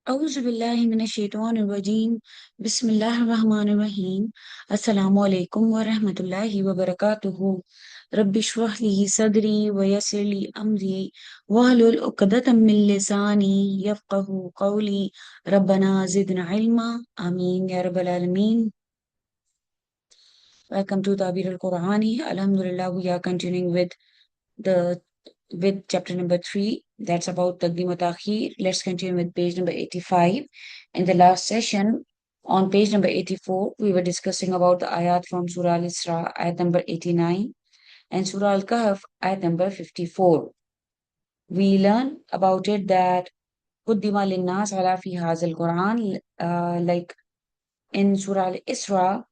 أعوذ بالله من الشيطان الرجيم. بسم الله الرحمن الرحيم. السلام عليكم ورحمة الله وبركاته. رب اشرح لي صدري ويسر لي أمري واحلل عقدة من لساني يفقه قولي. ربنا زدنا علما. آمين يا رب العالمين. Welcome to تعبير القرآني. Alhamdulillah, we are continuing the with chapter number 3. That's about Taqdim wa Ta'khir. Let's continue with page number 85. In the last session, on page number 84, we were discussing about the ayat from Surah Al-Isra, ayat number 89, and Surah Al-Kahf, ayat number 54. We learn about it that Quddima linnas ala fi hazal Quran, like in Surah Al-Isra,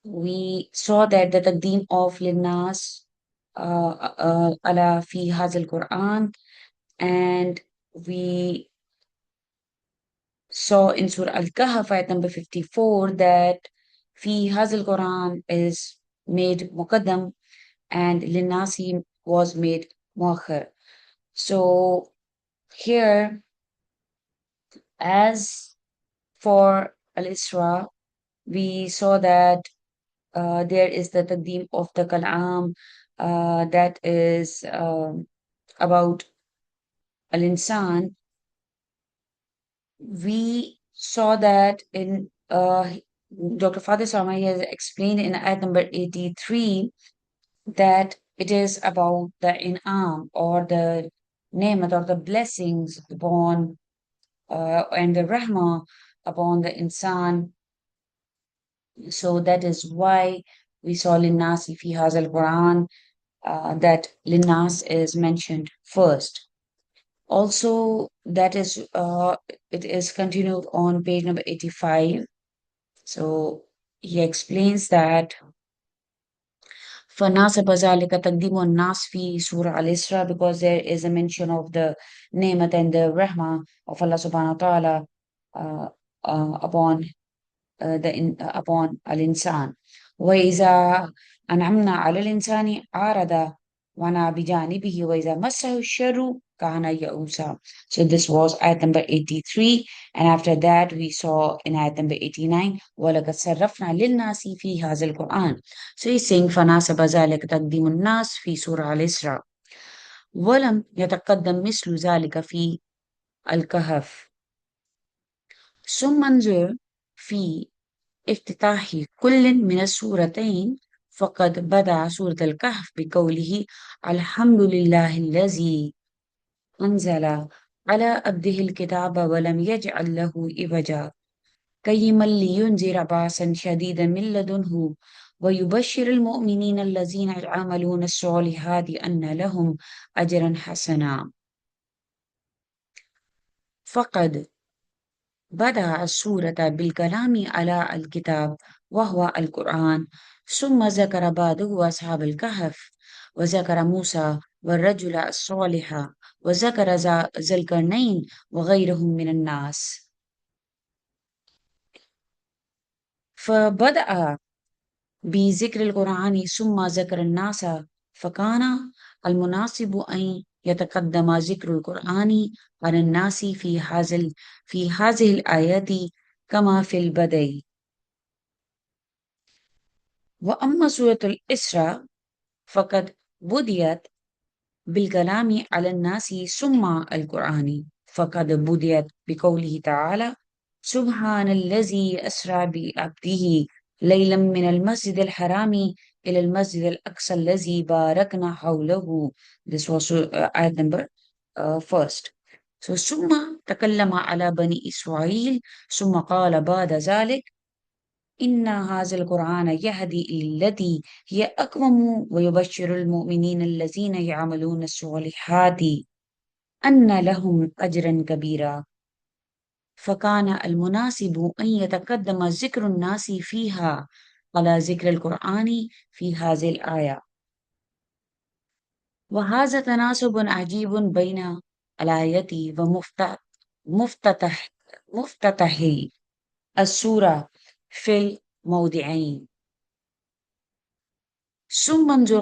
we saw that the taqdeem of linnas ala fi hazal Quran, and we saw in Surah Al-Kahf, ayat number 54, that fi hazal Quran is made muqaddam and linasi was made muakhir. So here, as for Al-Isra, we saw that there is the taqdeem of the kalam that is about al-insan. We saw that in Dr. Father Sarmai has explained in ayat number 83 that it is about the in'am or the ni'mat or the blessings upon and the rahmah upon the insan. So that is why we saw Linnasi fi hazal Quran, that Linnas is mentioned first. Also, that is it is continued on page number 85. So he explains that فَنَاسَبَ ذَلِكَ تَقْدِيمُ النَّاسِ فِي Surah Al-Isra, because there is a mention of the ni'mat and the rahmah of Allah subhanahu wa ta'ala upon upon al-insan. وَإِذَا أَنْعَمْنَا عَلَى الْإِنسَانِ عَارَضَ وَنَا بِجَانِبِهِ وَإِذَا مَسَّهُ الشَّرُّ كَانَ يَئُوسًا. So this was ayat number 83, and after that we saw in ayat number 89 وَلَقَدْ صَرَّفْنَا لِلنَّاسِ فِي هَذَا الْقُرْآنِ. So he's saying فَنَاسَبَ ذَلِكَ تَقْدِيمُ النَّاسِ فِي سورة الإسراء وَلَمْ يَتَقَدَّمْ مِثْلُ ذَلِكَ فِي الكهف. ثم انظر في افتتاح كل من السورتين، فقد بدأ سورة الكهف بقوله الحمد لله الذي أنزل على عبده الكتاب ولم يجعل له عوجا قيما لينذر بأسا شديدا من لدنه ويبشر المؤمنين الذين يعملون الصالحات أن لهم أجرا حسنا. فقد بدأ السورة بالكلام على الكتاب وهو القرآن، ثم ذكر بعده أصحاب الكهف، وذكر موسى والرجل الصالح، وذكر ذا القرنين وغيرهم من الناس. فبدأ بذكر القرآن ثم ذكر الناس، فكان المناسب أن يتقدم ذكر القرآن على الناس في هذه الآيات كما في البدء. وأما سورة الإسراء فقد بديت بالكلام على الناس ثم القرآن، فقد بديت بقوله تعالى سبحان الذي أسرى بعبده ليلا من المسجد الحرام إلى المسجد الأقصى الذي باركنا حوله. This was ayat number first. So ثم تكلم على بني إسرائيل ثم قال بعد ذلك إن هذا القرآن يهدي إلى التي هي أقوم ويبشر المؤمنين الذين يعملون الصالحات أن لهم أجرا كبيرا. فكان المناسب أن يتقدم ذكر الناس فيها على ذكر القرآن في هذه الآية. وهذا تناسب عجيب بين الآية ومفتتح السورة في الموضعين. ثم انظر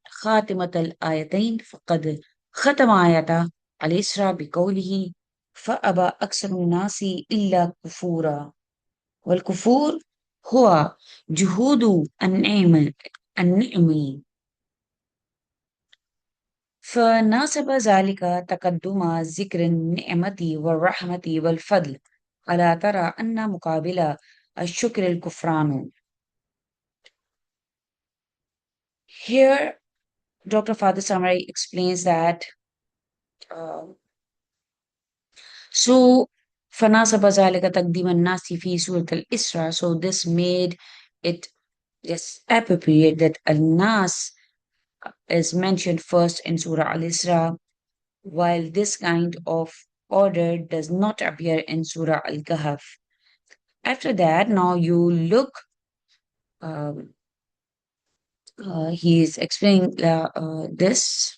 خاتمة الآيتين، فقد ختم آية الإسراء بقوله فأبى أكثر الناس إلا كفورا. والكفور هو جهود النعم. فناسب ذلك تقدم ذكر النعمة والرحمة والفضل، ألا ترى أن مقابل الشكر الكفران. Here, Dr. Father Samarai explains that uh, so فناسب ذلك تقديم الناس في سورة الإسراء, so this made it yes appropriate that al-nas is mentioned first in Surah Al-Isra, while this kind of order does not appear in Surah Al-Kahf. After that, now you look, um, he is explaining this.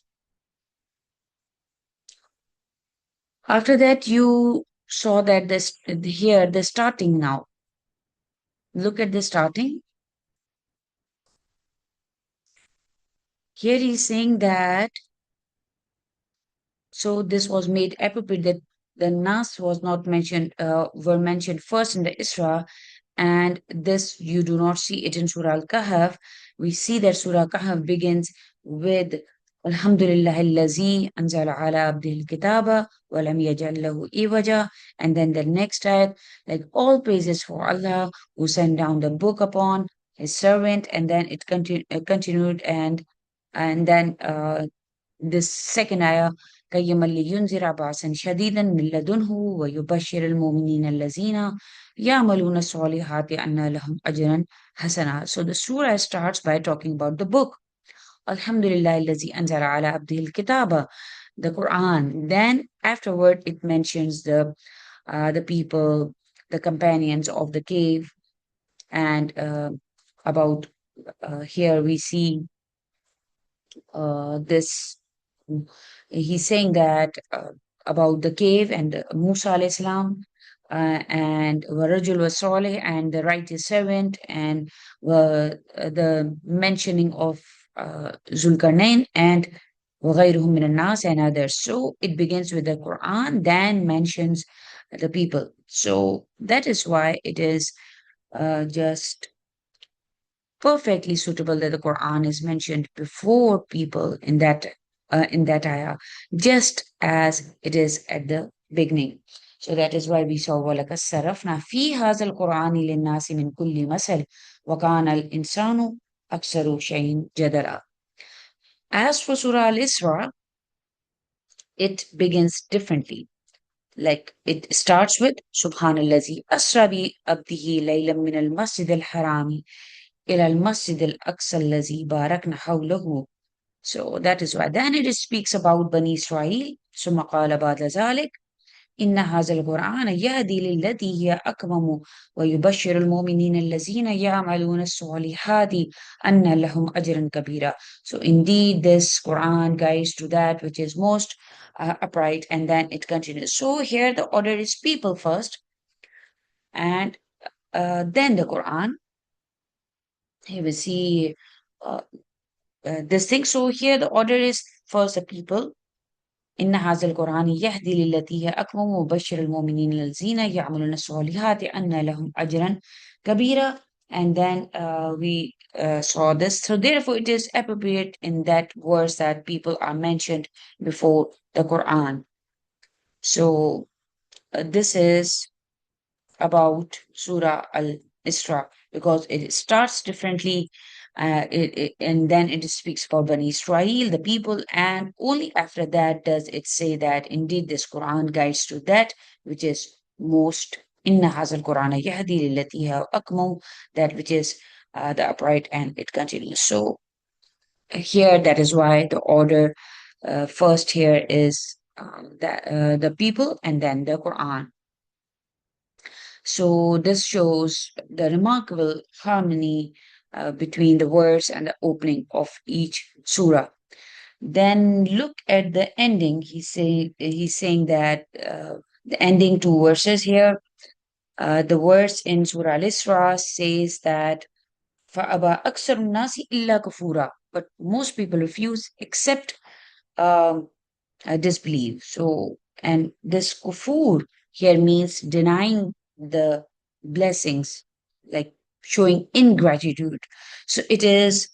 After that, you saw that this here the starting now. Look at the starting. Here he is saying that so this was made appropriate that the Nas was not mentioned, were mentioned first in the Isra, and this you do not see it in Surah Al-Kahf. We see that Surah Kahf begins with Alhamdulillah allazi anzala ala abdil kitaba wa lam yaj'al lahu iwaja, and then the next ayat, like all praises for Allah who sent down the book upon his servant, and then it continued, and then this second ayah, قيما لينذر بأسا شديدا من لدنه ويبشر المؤمنين الذين يعملون الصالحات أن لهم أجرا حسنا. So the surah starts by talking about the book. Alhamdulillah الذي أنزل على عبده الكتاب, the Quran. Then afterward it mentions the people, the companions of the cave, and about here we see this he's saying that about the cave and Musa alayhi salam, and Warajul was Saleh and the righteous servant, and the mentioning of Zulkarnain and وغيرهم من الناس and others. So it begins with the Quran, then mentions the people. So that is why it is just perfectly suitable that the Quran is mentioned before people in that ayah, just as it is at the beginning. So that is why we saw وَلَقَدْ صَرَفْنَا فِي هَذَا الْقُرْآنِ لِلنَّاسِ مِنْ كُلِّ مَثَلٍ وَكَانَ الْإِنسَانُ أَكْثَرَ شَيْءٍ جَدَلًا. As for Surah Al-Isra, it begins differently. Like it starts with Subhanallazi asra bi abdihi laylan min al-masjid al-harami إلى المسجد الأقصى الذي باركنا حوله. So that is why. Then it speaks about Bani Israel. ثم قال بعد ذلك إن هذا القرآن يهدي للتي هي أقوم ويبشر المؤمنين الذين يعملون الصالحات أن لهم أجرا كبيرا. So indeed this Quran guides to that which is most upright, and then it continues. So here the order is people first, and then the Quran. Here we see uh, this thing. So here the order is first the people. إن هذا القرآن يهدي للتي هي أقوم وبشر المؤمنين الذين يعملون الصالحات أن لهم أجرا كبيرا. And then we saw this. So therefore it is appropriate in that verse that people are mentioned before the Quran. So this is about Surah Al-Isra because it starts differently, and then it speaks about Bani Israel, the people, and only after that does it say that indeed this Quran guides to that which is most. Inna hazal Quran yahdi lillati hiya aqwam, that which is the upright, and it continues. So here that is why the order first here is the people and then the Quran. So this shows the remarkable harmony between the verse and the opening of each surah. Then look at the ending. He's saying that the ending two verses here. The verse in Surah Al-Isra says that فَأَبَى أَكْثَرُ النَّاسِ إِلَّا كَفُورًا, but most people refuse except um, disbelieve. So And this kufur here means denying the blessings, like showing ingratitude. So it is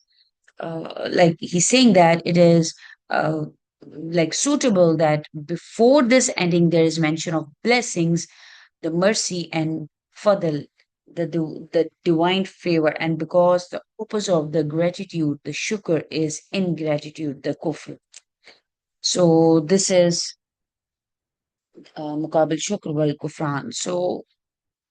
like he's saying that it is like suitable that before this ending there is mention of blessings, the mercy and fadl, the divine favor, and because the opposite of the gratitude, the shukr, is ingratitude, the kufr. So this is muqabil shukr wal kufran. So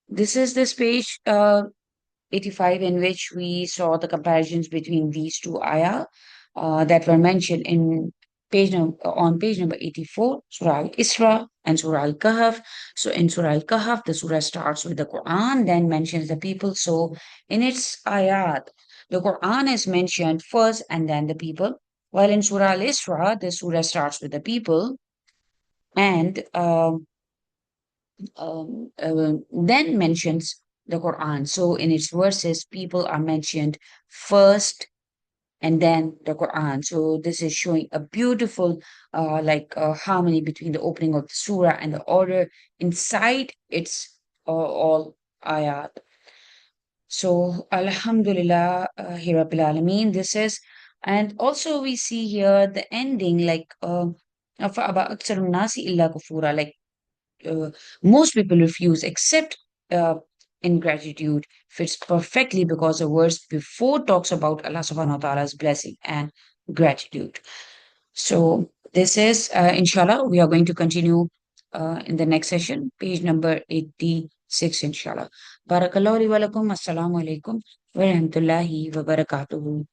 this is this page 85 in which we saw the comparisons between these two ayah that were mentioned in on page number 84, Surah Al-Isra and Surah Al-Kahf. So in Surah Al-Kahf, the surah starts with the Quran, then mentions the people. So in its ayat, the Quran is mentioned first and then the people. While in Surah Al-Isra, the surah starts with the people and then mentions the Quran. So in its verses, people are mentioned first and then the Quran. So this is showing a beautiful harmony between the opening of the surah and the order inside its all ayat. So Alhamdulillah, Rabbil Alameen, this is, and also we see here the ending like فَأَبَى أَكْثَرُ النَّاسِ إِلَّا كُفُورًا, like uh, most people refuse except uh, ingratitude fits perfectly because the verse before talks about Allah subhanahu wa ta'ala's blessing and gratitude. So this is inshallah we are going to continue in the next session, page number 86 inshallah. Barakallahu li wa lakum. Assalamu alaikum wa rahmatullahi wa barakatuhu.